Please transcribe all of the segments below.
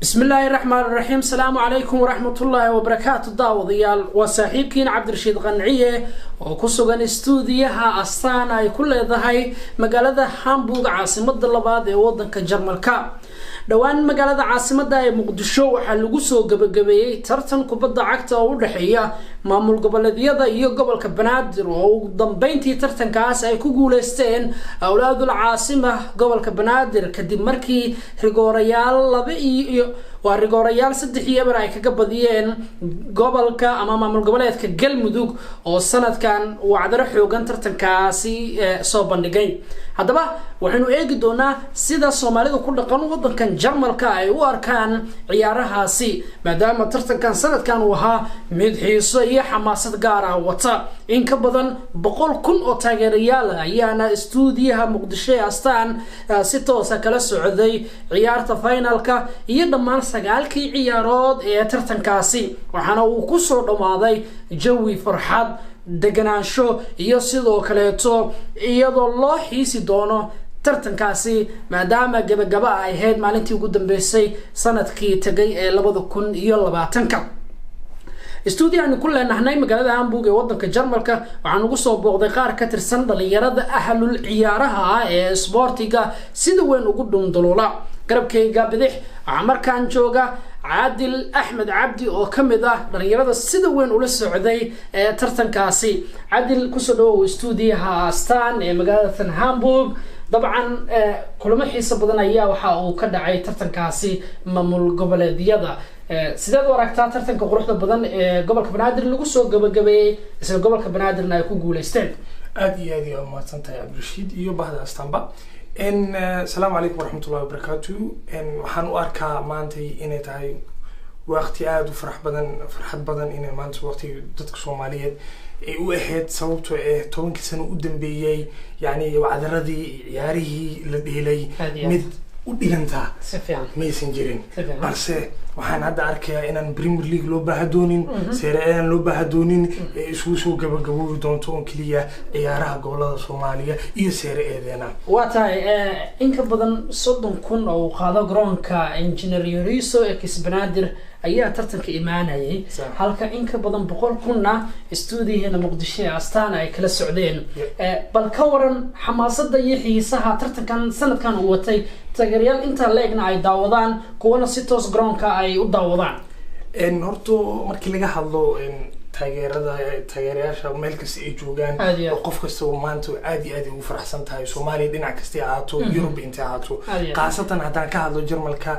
بسم الله الرحمن الرحيم. السلام عليكم ورحمة الله وبركاته. داوديال وصاحبكين عبد الرشيد قنعية وكسوغان استوديوها أستان أي كل ذهي مقالة هامبورغ عاصمة اللباد ودنك جرمالكا. dhawaan magaalada caasimada ee Muqdisho waxa lagu soo gabagabeeyay tartan kubadda cagta oo u dhaxeeya maamul goboleedyada iyo gobolka Banaadir oo ugu dambeyntii tartankaas ay ku guuleysteen awlaadul caasima gobolka Banaadir kadib markii rigoorayaal 3 ay kaga badiyeen gobolka ama maamul goboleedka Galmudug oo sanadkan wacdaro xoogan tartankaasi soo bandhigay. haddaba waxaanu eegi doonaa sida Soomaalidu ku dhaqan wadankan Jarmalka ay u arkaan ciyaarahaasi maadaama tartankan sanadkan uu ahaa mid xiiso iyo xamaasad gaar ah wata. in ka badan 100,000 oo taageerayaal ayaana stuudiyaha Muqdisho Astaan si toos ah kala socday ciyaarta finalka iyo dhammaan 9 ciyaarood ee tartankaasi waxaana uu ku soo dhamaaday jawi farxad deganaansho iyo sidoo kaleeto iyadoo loo xiisi doono tartankaasi maadaama gabagaba ay ahayd maalintii ugu dambeysay sanadkii tagay ee 2020. stuudiyahan ku leenahay magaalada Hamburg ee wadanka Jarmalka waxaan ugu soo booqday qaar ka tirsan dhalinyarada ahlul ciyaaraha ee sportiga sida weyn ugu dhundulula. garabkayga bidix waxa markaan jooga Adil Ahmed Abdi oo kamid ah dhalinyarada sida weyn ula socday ee tartankaasi. Adil ku soo dhaw stuudiyaha Astaan ee magaalada Hamburg. dabcan kulamo xiiso badan ayaa waxa uu ka dhacay tartankaasi maamul goboleedyada. sidaad u aragtaa tartanka quruxda badan ee gobolka Banaadir lagu soo gabagabeeyay isla gobolka Banaadirna ay ku guuleysteen? aad iyo aad mahadsantahay Cabdirashiid iyo bahda Astaanba. السلام عليكم ورحمة الله وبركاته. waxaan u arkaa maanta inay tahay waqti aad u farxad badan inay maanta waqti dadka Soomaaliyeed ay u ahayd sababtoo ah 10 sano u dambeeyay yani wacdaradii ciyaarihii la dheelay mid u dhiganta maysan jirin balse waxaan hadda arkayaa inaan Premier League loo baahadoonin Serie A loo baahadoonin isku soo gabagaboobi doonto oo kaliya ciyaaraha gobolada Soomaaliya iyo Serie A-deena waa tahay in ka badan 30,000 oo qaado garoonka Engineer Yuriso ee Banaadir ayaa tartanka imaanayay halka in ka badan 100,000 stuudiyaha Muqdisho Astaan ay kala socdeen. bal ka waran xamaasadda iyo xiisaha tartankan sanadkan uu watay taageerayaal inta leegna ay daawadaan kuwana si toos garoonka ay u daawadaan. horto markii laga hadlo taageerayaasha meel kasta ay joogaan qof kasta oo maanta aad iyo aad ugu faraxsan tahay Soomaaliya dhinac kasta ahaato Europe inta ahaato qaasatan haddaan ka hadlo Jarmalka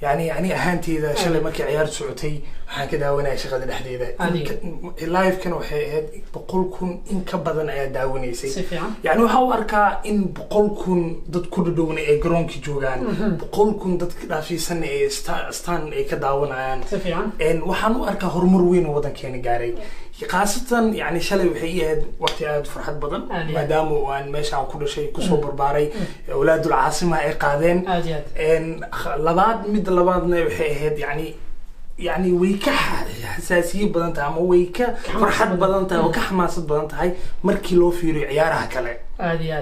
yani ahaanteeda shalay markii ciyaar socotay waxaan ka daawanayay shaqada dhexdeeda live kan waxay ahayd 100,000 in ka badan ayaa daawanaysay yani waxa uu arkaa in 100,000 dad ku dhawna ay garoonka joogaan 100,000 dad dhaafiysan ee Astaan ay ka daawanayaan waxaan u arkaa horumar weyn oo wadankeena gaaray qaasatan yani shalay waxay ahayd waqti aad farxad badan maadaama aan meesha ku dhashay ku soo barbaaray awlaadul caasima ay qaadeen labaadna waxay ahayd يعني ويكا حساسية بدن تاع ما ويكا فرحة بدن تاع وكا حماسة بدن تاعي مركي لو في عيارها كله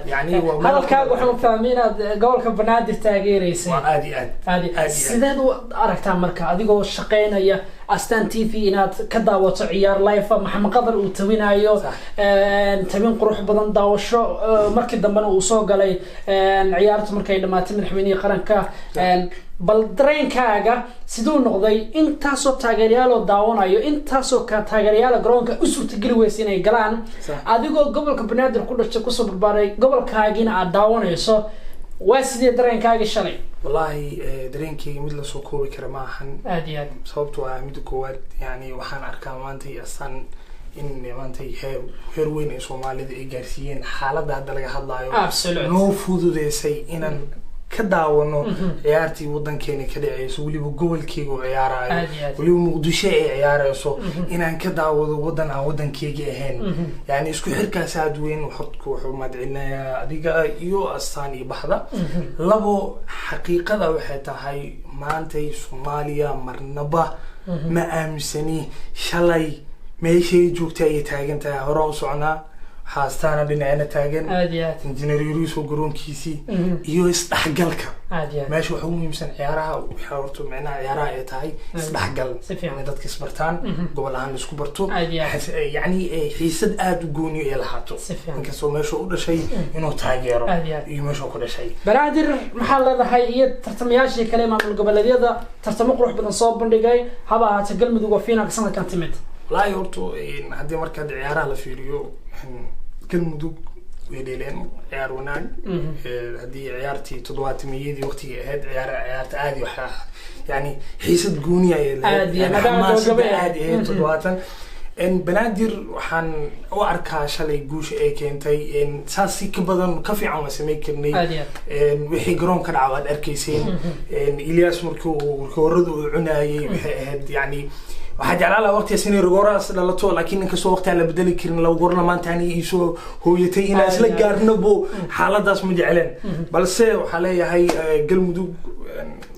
يعني هذا الكاغو حنا فاهمين gobolka Banaadir taageeraysan aadi sideed u aragtaa marka adigoo shaqeynaya Astaan TV inaad ka daawato ciyaar live Maxamed Qadar uu tawinayo tabin qurux badan daawasho markii dambana uu soo galay ciyaarta markay dhamaatay madaxweynaha qaranka bal dareenkaaga sidoo noqday intaasoo taageerayaal oo daawanayo intaasoo ka taageerayaal garoonka u suurtagali weysay inay galaan adigoo gobolka Banaadir ku dhashay ku soo barbaaray gobolkaagina aad daawanayso waa sidee dareenkaaga shalay? wallahi dareenkayga mid la soo koobi kara ma ahan aad iyo aad sababtoo ah mid koowaad yani waxaan arkaa maanta Astaan in maanta heer weyn ee Soomaalida ay gaarsiiyeen xaaladda hadda laga hadlayo noo fududeysay inaan ka daawano ciyaartii wadankeena ka dhacayso waliba gobolkeyga oo ciyaarayo waliba Muqdisho ay ciyaarayso inaan ka daawado wadan aan wadankeyga ahayn yani isku xirkaas aad weyn wuxuu madcinayaa adiga iyo Astaan iyo baxda labo xaqiiqada waxay tahay maanta Soomaaliya marnaba ma aaminsani shalay meeshay joogtay ay taagan tahay hore u socnaa حاستانا دينا تاجن إنجنير يروسو قرون كيسي يو استحقلك ماشي وحوم يمسن عيارها وحاورتو معنا عيارها يتاعي استحقل يعني دتك سبرتان قبل عن السكوبرتو يعني حيسد آد قوني إلهاتو إنك سو ماشو ولا شيء إنه تاجره يمشو كل شيء بنادر محل هذا هي ترتمياشي كلمة من قبل هذا ترتم قروح بدن صوب بندقي هذا تقل مذوق فينا كسنة كانت مت لا يورتو إن هدي مركز عيارها لفيريو كل مذوق ويدلين عيار ونان هدي عيارتي تضوات ميدي وقتي هاد عيارت عادي وحا يعني حيسد قوني عادي حماسة عادي تضواتا إن بنادر وحن وعركها شلي جوش كنتي إن ساسي كبدن كفي عم سميكني إن وحي جرون كان عواد أركيسين إن إلياس مركو ردو عناي هاد يعني واحد على وقت يسني رجورة لا طول لكن إنك سو وقت على بدل كرن لو قرنا ما تاني يسو هو يتينا أسلك قارنبو حالة داس مجعلن بس وحالي هاي قل مدوق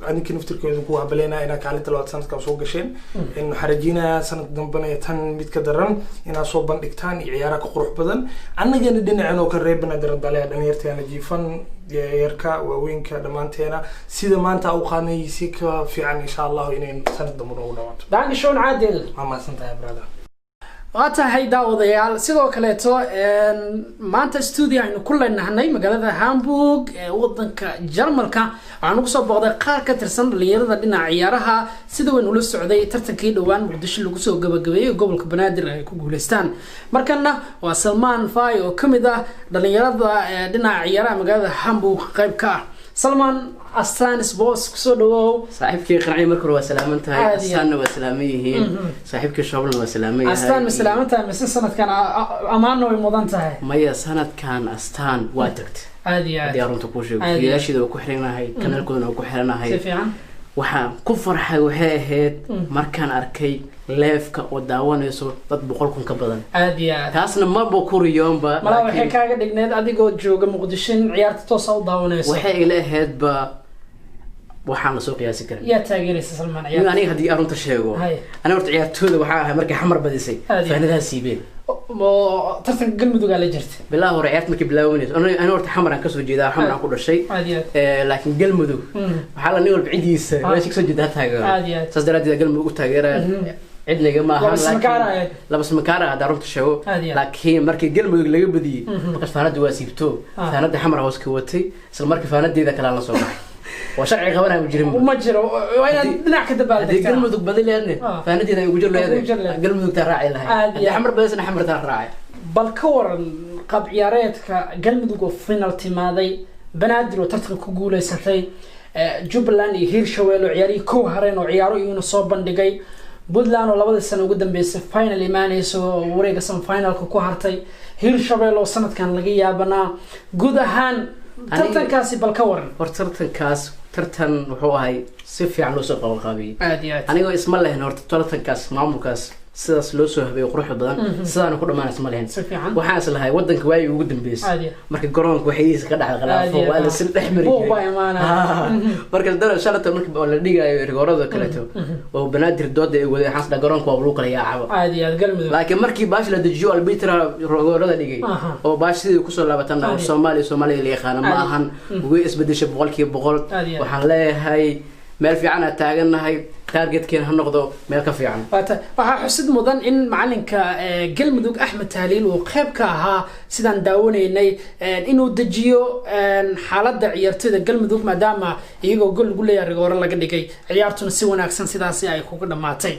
أنا كنا نفتكر إنه هو بلينا إن كالي تلوات سنة كوسوق شين إنه حرجينا سنة دنبنا يتن متكدرن إن صوبا إكتان عيارك قروح بدن أنا جن الدنيا عنو كريبنا درد عليه دنيرتي أنا جيفن يركا ووينك دمانتينا سيدا ما أنت أوقاني يسيك في عن إن شاء الله إن سنة دمنا ودوات. دعني شون عادل. ما سنت يا برادر. waata hay daawadayaal sidoo kaleeto maanta studio aynu ku leenahay magaalada Hamburg ee wadanka Jarmalka waxaan ku soo booqday qaar ka tirsan dhalinyarada dhinaca ciyaaraha sida weyn ula socday tartankii dhawaan Muqdisho lagu soo gabagabeeyay gobolka Banaadir ay ku guuleystaan markana waa Salman Fay oo kamid ah dhalinyarada dhinaca ciyaaraha magaalada Hamburg qayb ka ah Salman أستان سبوس كسودو صاحبك قناعي مركور وسلامتها أستان وسلاميه صاحبك شغل وسلاميه أستان وسلامتها بس السنة كان أمانه ومضانتها مية سنة كان أستان واتكت عادي ديارون تقوشي في أشياء وكحرنا هاي كان الكون وكحرنا هاي سفيان وحا كفر حي وهاد مركان أركي leefka oo daawanayso dad boqolkun ka badan aadiya taasna ma boqor yoomba ma waxay kaaga dhigneed adigoo jooga Muqdisho ciyaarta toos ah u daawanayso waxay ila ahayd ba waxaan la soo qiyaasi karin ya taageeraysa Salman ciyaar aniga hadii arunta sheego ana horta ciyaartooyda waxa ahay markay xamar badisay faanadaha siibeen tartan galmudug la jirtay bilaa hore ciyaarta markay bilaawanayso ana horta xamar aan ka soo jeedaa xamar aan ku dhashay laakiin galmudug waxa la niwal bicidiisa meesha soo jeedaa taageero saas daraaddeed galmudug u taageeraa عندنا جماعة لبس مكارة دارون تشوا لكن مركي قلب لقى بدي بقى فاند واسيبتو فاند حمر هوس كوتي سل مركي فاند دي ذا كلام صوب وشرعي غبرها مجرم ومجر وين نعك دبال هذه قلب ذوق بدل يعني فاند دي ذا يوجر له هذا قلب ذوق تراعي لها حمر بس أنا حمر تراعي بالكور قب عياراتك قلب ذوق فينال تيمادي بنادر وترتق كقولة ستي جبلان يهير شوال وعياري كوهرين وعيارو ينصوب بندقي بدلان ولبدا سنة ugu dambeysay final imaanayso wareega san finalka ku hartay Hirshabelle oo sanadkan laga yaabana guud ahaan tartankaasi bal ka waran tartankaas tartan wuxuu ahay si fiican loo soo qabanqaabiyay aniga isma lahayn horta tartankaas maamulkaas sidaas loo soo habeeyay qurux badan sidaan ku dhamaan isma lahayn waxaan islahay wadanka waay ugu dambeysay marka garoonka waxiisa ka dhacay qalaafo waa la sil dhexmariyay marka dad shalata marka la dhigayo rigoorada kaleeto oo banaadir dooda ay waday xasda garoonka waa lagu kala yaacaba aadi galmudug laakiin markii baash la dejiyo albitra rigoorada dhigay oo baash sidii ku soo laabatan Soomaaliya la yaqaan ma ahan ugu isbedeshay 100% waxaan leeyahay meel fiican aad taaganahay targetkeen ha noqdo meel ka fiican waxa xusid mudan in macalinka galmudug Axmed Tahliil oo qayb ka ahaa sidaan daawanaynay inuu dajiyo xaaladda ciyaartoyda galmudug maadaama iyagoo gol ugu leeyahay rigoor laga dhigay ciyaartuna si wanaagsan sidaas ay ku dhamaatay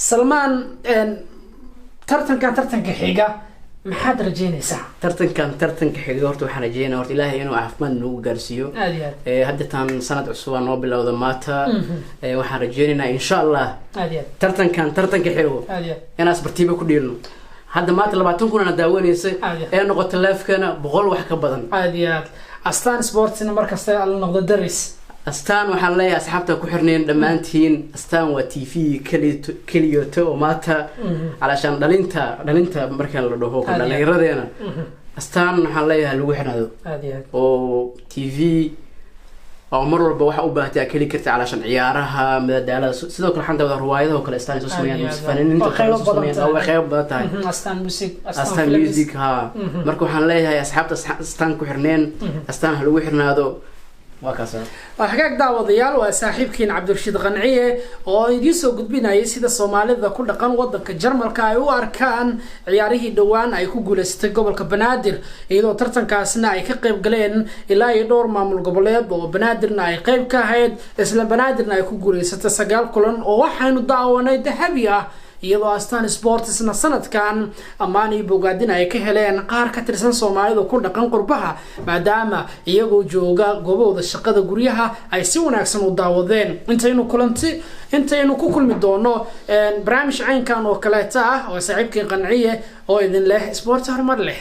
Salman tartanka xiga maxaad rajeynaysaa tartanka xiga horta waxaan rajeynayaa horta Ilaahay inuu caafimaad nagu gaarsiiyo hadda tan sanad cusub aan noo bilowdo maanta waxaan rajeynayaa insha Allah tartanka xigo inaan isbartiiba ku dhiilno hadda maanta 20 kun aan daawanaysa ee noqoto leefkana 100 wax ka badan Astaan Sportsna markasta la noqdo daris أستان وحنا ليه أصحابته كحرنين دمانتين أستان وتيفي كليوتو ماتا علشان دلينتا مركان لدهوك دلين يردينا أستان وحنا ليه الوحنا ذو أو تيفي oo mar walba waxa u baahatay kali karta calaashan ciyaaraha madadaalada sidoo kale xanta wada riwaayadaha kale istaan soo sameeyaan fanaaniinta kale soo sameeyaan way qayb badan tahay astaan music ha marka waxaan leeyahay asxaabta astaan ku xirneen astaan hal ugu xirnaado وحقاك دعوة ديال وساحبكين عبد الرشيد قنعية ويسو قدبين أي سيدة صومالي ذا كل دقان وضك الجرمال كايو أركان عياريه دوان أي كوغول استقبل كبنادر إذا ترتن كاسنا أي كقيب قلين إلا يدور مامل قبليب وبنادرنا أي قيب كاهيد إسلا بنادرنا أي كوغول ستساقال كلن ووحين الدعوة نيدهبيا iyadoo astaan sportsna sanadkan amaani bogaadin ay ka heleen qaar ka tirsan Soomaalida ku dhaqan qurbaha maadaama iyagoo jooga goobooda shaqada guryaha ay si wanaagsan u daawadeen intaynu ku kulmi doono barnaamij caynkan oo kale oo saaxiibkii qanciye oo idin leh sport hormar leh